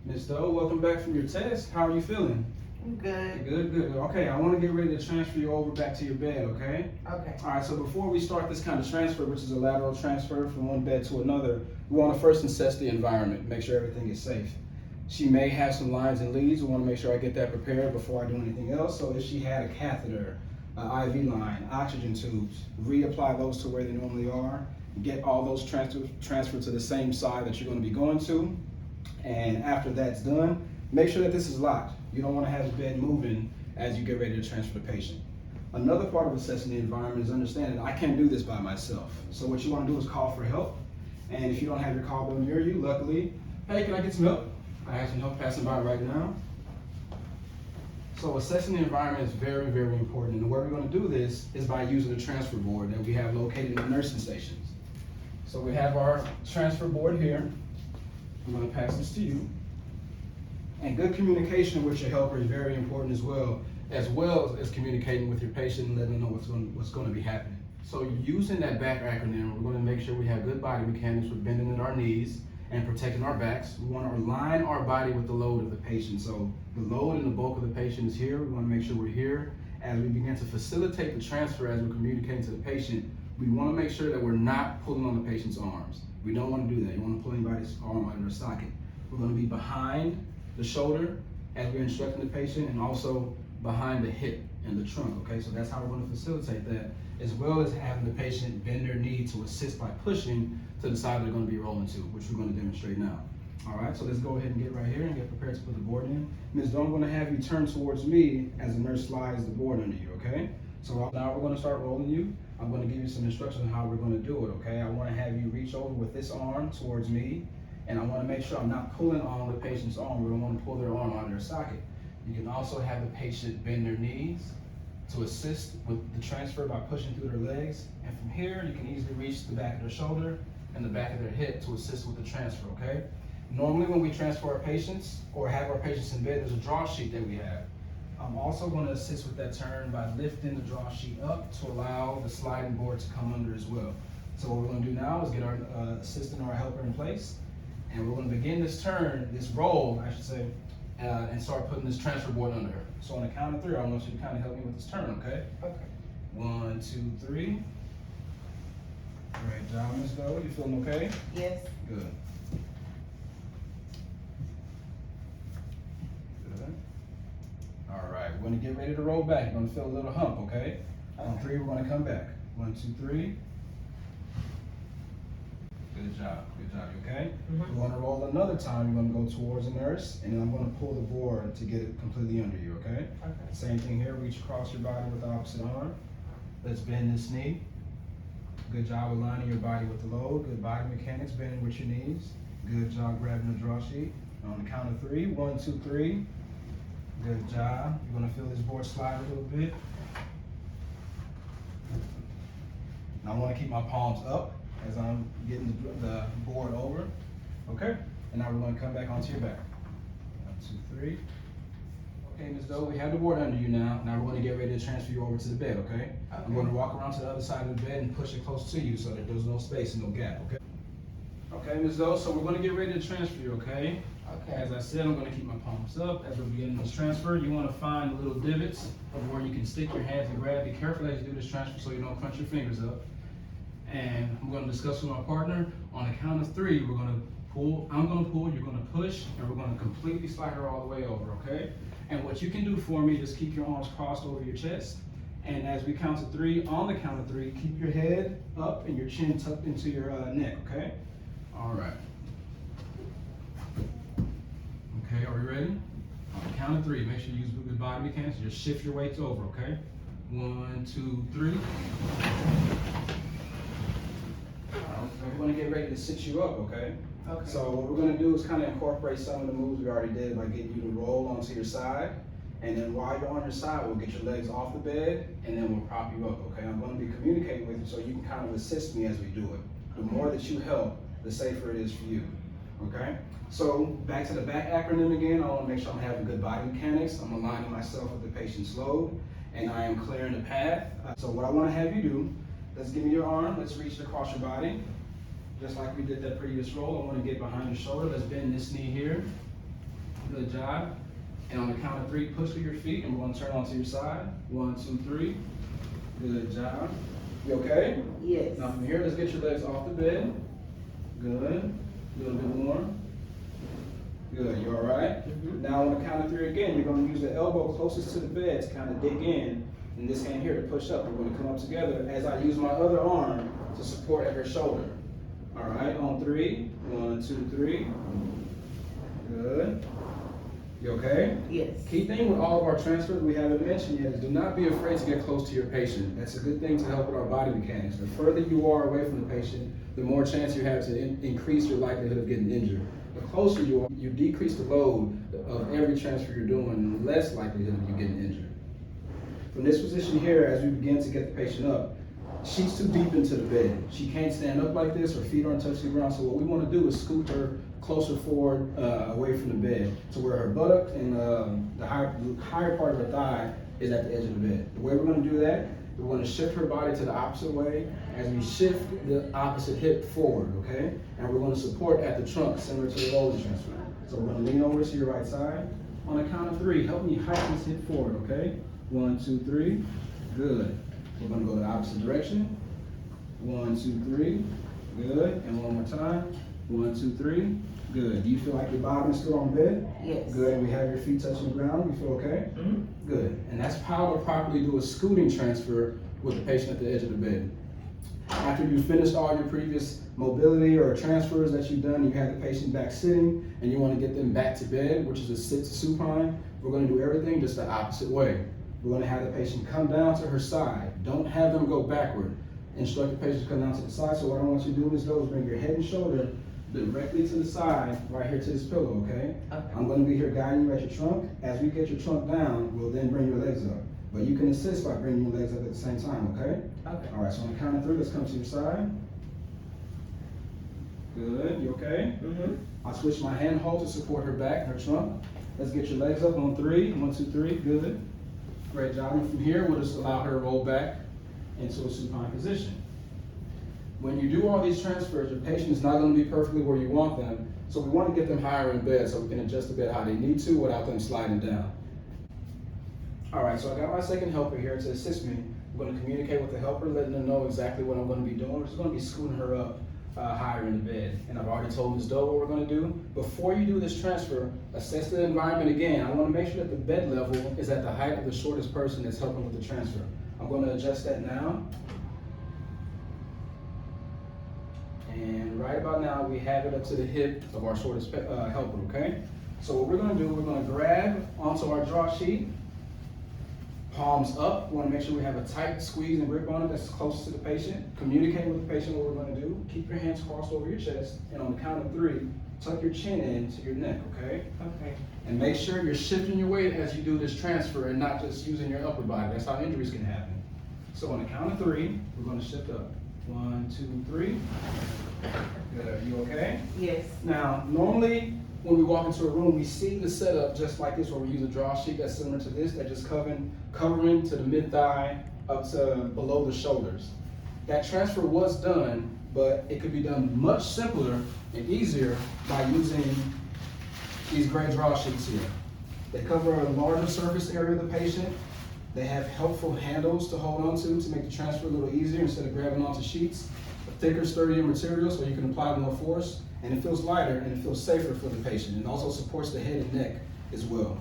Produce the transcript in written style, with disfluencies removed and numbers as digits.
Ms. Doe, welcome back from your test. How are you feeling? I'm good. Good. Okay, I want to get ready to transfer you over back to your bed, okay? Okay. All right, so before we start this kind of transfer, which is a lateral transfer from one bed to another, we want to first assess the environment, make sure everything is safe. She may have some lines and leads. We want to make sure I get that prepared before I do anything else. So if she had a catheter, an IV line, oxygen tubes, reapply those to where they normally are, get all those transferred to the same side that you're going to be going to. And after that's done, make sure that this is locked. You don't want to have the bed moving as you get ready to transfer the patient. Another part of assessing the environment is understanding I can't do this by myself. So what you want to do is call for help. And if you don't have your call bill near you, luckily, hey, can I get some help? I have some help passing by right now. So assessing the environment is very, very important. And the way we're going to do this is by using the transfer board that we have located in the nursing stations. So we have our transfer board here. I'm going to pass this to you. And good communication with your helper is very important as well as communicating with your patient and letting them know what's going to be happening. So using that back acronym, we're going to make sure we have good body mechanics with bending in our knees and protecting our backs. We want to align our body with the load of the patient. So the load and the bulk of the patient is here. We want to make sure we're here. As we begin to facilitate the transfer, as we're communicating to the patient, we want to make sure that we're not pulling on the patient's arms. We don't want to do that. You want to pull anybody's arm out of their socket. We're going to be behind the shoulder as we're instructing the patient, and also behind the hip and the trunk, okay? So that's how we're going to facilitate that, as well as having the patient bend their knee to assist by pushing to the side they're going to be rolling to, which we're going to demonstrate now. All right, so let's go ahead and get right here and get prepared to put the board in. Ms. Doe, I'm going to have you turn towards me as the nurse slides the board under you, okay? So now we're going to start rolling you. I'm going to give you some instructions on how we're going to do it, okay? I want to have you reach over with this arm towards me, and I want to make sure I'm not pulling on the patient's arm. We don't want to pull their arm out of their socket. You can also have the patient bend their knees to assist with the transfer by pushing through their legs. And from here, you can easily reach the back of their shoulder and the back of their hip to assist with the transfer, okay? Normally when we transfer our patients or have our patients in bed, there's a draw sheet that we have. I'm also going to assist with that turn by lifting the draw sheet up to allow the sliding board to come under as well. So what we're going to do now is get our assistant or our helper in place, and we're going to begin this turn, this roll, I should say, and start putting this transfer board under her. So on the count of 3, I want you to kind of help me with this turn, okay? Okay. 1, 2, 3. Great job, Ms. Doe. You feeling okay? Yes. Good. All right, we're going to get ready to roll back. You're going to feel a little hump, okay? On 3, we're going to come back. 1, 2, 3. Good job, you okay? We're going to roll another time. You're going to go towards the nurse, and then I'm going to pull the board to get it completely under you, okay? Okay. Same thing here, reach across your body with the opposite arm. Let's bend this knee. Good job aligning your body with the load. Good body mechanics, bending with your knees. Good job grabbing the draw sheet. On the count of 3, 1, 2, 3. Good job. You're going to feel this board slide a little bit. And I want to keep my palms up as I'm getting the board over. Okay, and now we're going to come back onto your back. 1, 2, 3. Okay, Ms. Doe, we have the board under you now. Now we're going to get ready to transfer you over to the bed, okay? I'm going to walk around to the other side of the bed and push it close to you so that there's no space and no gap, okay? Okay, Ms. Doe, so we're going to get ready to transfer you, okay? Okay. As I said, I'm going to keep my palms up. As we're beginning this transfer, you want to find the little divots of where you can stick your hands and grab. Be careful as you do this transfer so you don't crunch your fingers up. And I'm going to discuss with my partner. On the count of 3, we're going to pull. I'm going to pull, you're going to push, and we're going to completely slide her all the way over, okay? And what you can do for me, just keep your arms crossed over your chest. And as we count to 3, on the count of 3, keep your head up and your chin tucked into your neck, okay? All right. Okay, are we ready? On the count of 3, make sure you use good body mechanics. Just shift your weights over, okay? 1, 2, 3. We're going to get ready to sit you up, okay? Okay. So what we're going to do is kind of incorporate some of the moves we already did by getting you to roll onto your side. And then while you're on your side, we'll get your legs off the bed, and then we'll prop you up, okay? I'm going to be communicating with you so you can kind of assist me as we do it. The more that you help, the safer it is for you, okay? So back to the back acronym again. I want to make sure I'm having good body mechanics. I'm aligning myself with the patient's load, and I am clearing the path. So what I want to have you do, let's give me your arm. Let's reach it across your body. Just like we did that previous roll, I want to get behind your shoulder. Let's bend this knee here. Good job. And on the count of 3, push through your feet, and we're going to turn onto your side. 1, 2, 3. Good job. You okay? Yes. Now from here, let's get your legs off the bed. Good. A little bit more. Good. You all right? Now on the count of 3 again, you're going to use the elbow closest to the bed to kind of dig in, and this hand here to push up. We're going to come up together as I use my other arm to support at her shoulder. All right, on 3. 1, 2, 3. Good. You okay? Yes. Key thing with all of our transfers we haven't mentioned yet is do not be afraid to get close to your patient. That's a good thing to help with our body mechanics. The further you are away from the patient, the more chance you have to increase your likelihood of getting injured. The closer you are, you decrease the load of every transfer you're doing, and the less likelihood of you getting injured. From this position here, as we begin to get the patient up, she's too deep into the bed. She can't stand up like this, her feet aren't touching the ground, so what we want to do is scoot her closer forward, away from the bed, to where her buttock and the higher part of her thigh is at the edge of the bed. The way we're going to do that, we're going to shift her body to the opposite way as we shift the opposite hip forward, okay? And we're going to support at the trunk, similar to the roller transfer. So we're going to lean over to your right side. On the count of 3, help me hike this hip forward, okay? 1, 2, 3. Good. We're going to go the opposite direction. 1, 2, 3. Good. And one more time. 1, 2, 3. Good. Do you feel like your bottom is still on the bed? Yes. Good. And we have your feet touching the ground. You feel okay? Good. And that's how to properly do a scooting transfer with the patient at the edge of the bed. After you've finished all your previous mobility or transfers that you've done, you have the patient back sitting, and you want to get them back to bed, which is a sit to supine. We're going to do everything just the opposite way. We're going to have the patient come down to her side. Don't have them go backward. Instruct the patient to come down to the side. So what I want you to do is bring your head and shoulder directly to the side, right here to this pillow, okay? I'm going to be here guiding you at your trunk. As we get your trunk down, we'll then bring your legs up. But you can assist by bringing your legs up at the same time, okay? Okay. All right, so on the count of 3, let's come to your side. Good, you okay? I'll switch my hand hold to support her back, her trunk. Let's get your legs up on 3. 1, 2, 3, good. Great job. And from here, we'll just allow her to roll back into a supine position. When you do all these transfers, your patient is not going to be perfectly where you want them, so we want to get them higher in bed so we can adjust the bed how they need to without them sliding down. All right, so I got my second helper here to assist me. I'm going to communicate with the helper, letting them know exactly what I'm going to be doing. We're just going to be scooting her up higher in the bed. And I've already told Ms. Doe what we're going to do. Before you do this transfer, assess the environment again. I want to make sure that the bed level is at the height of the shortest person that's helping with the transfer. I'm going to adjust that now. And right about now, we have it up to the hip of our shortest helper, okay? So what we're going to do, we're going to grab onto our draw sheet, palms up. We want to make sure we have a tight squeeze and grip on it that's closest to the patient. Communicate with the patient what we're going to do. Keep your hands crossed over your chest, and on the count of 3, tuck your chin into your neck, okay? Okay. And make sure you're shifting your weight as you do this transfer and not just using your upper body. That's how injuries can happen. So on the count of 3, we're going to shift up. 1, 2, 3. Good. Are you okay? Yes. Now, normally when we walk into a room, we see the setup just like this, where we use a draw sheet that's similar to this, that just covering to the mid-thigh up to below the shoulders. That transfer was done, but it could be done much simpler and easier by using these gray draw sheets here. They cover a larger surface area of the patient. They have helpful handles to hold on to make the transfer a little easier instead of grabbing onto sheets. A thicker, sturdier material so you can apply more force, and it feels lighter and it feels safer for the patient, and also supports the head and neck as well.